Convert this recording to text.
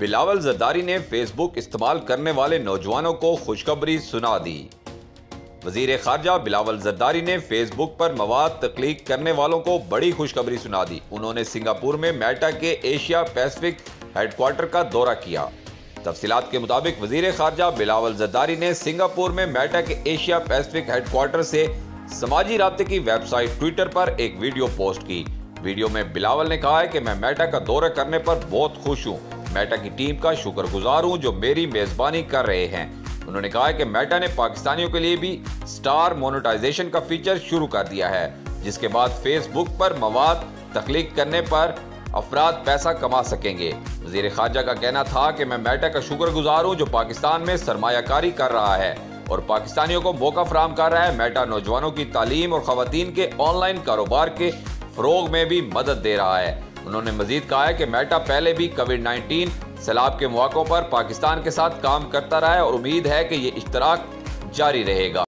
बिलावल जरदारी ने फेसबुक इस्तेमाल करने वाले नौजवानों को खुशखबरी सुना दी। वजीर खारजा बिलावल जरदारी ने फेसबुक पर मवाद तख्लीक करने वालों को बड़ी खुशखबरी सुना दी। उन्होंने सिंगापुर में मेटा के एशिया पैसिफिक हेडक्वार्टर का दौरा किया। तफसीलात के मुताबिक वजीर खारजा बिलावल जरदारी ने सिंगापुर में मेटा के एशिया पैसिफिक हेडक्वार्टर से समाजी राब्ते की वेबसाइट ट्विटर पर एक वीडियो पोस्ट की। वीडियो में बिलावल ने कहा है कि मैं मेटा का दौरा करने पर बहुत खुश हूँ। मेटा की टीम का शुक्रगुजार हूँ जो मेरी मेजबानी कर रहे हैं। उन्होंने कहा है कि मेटा ने पाकिस्तानियों के लिए भी स्टार मोनेटाइजेशन का फीचर शुरू कर दिया है, जिसके बाद फेसबुक पर मवाद तख्लीक करने पर अफराद पैसा कमा सकेंगे। वजीर खारजा का कहना था कि मैं मेटा का शुक्रगुजार हूँ जो पाकिस्तान में सरमायाकारी कर रहा है और पाकिस्तानियों को मौका फराहम कर रहा है। मेटा नौजवानों की तालीम और खवातीन के ऑनलाइन कारोबार के फरोग में भी मदद दे रहा है। उन्होंने मजीद कहा है कि मेटा पहले भी कोविड-19 सैलाब के मौकों पर पाकिस्तान के साथ काम करता रहा है और उम्मीद है कि ये इश्तराक जारी रहेगा।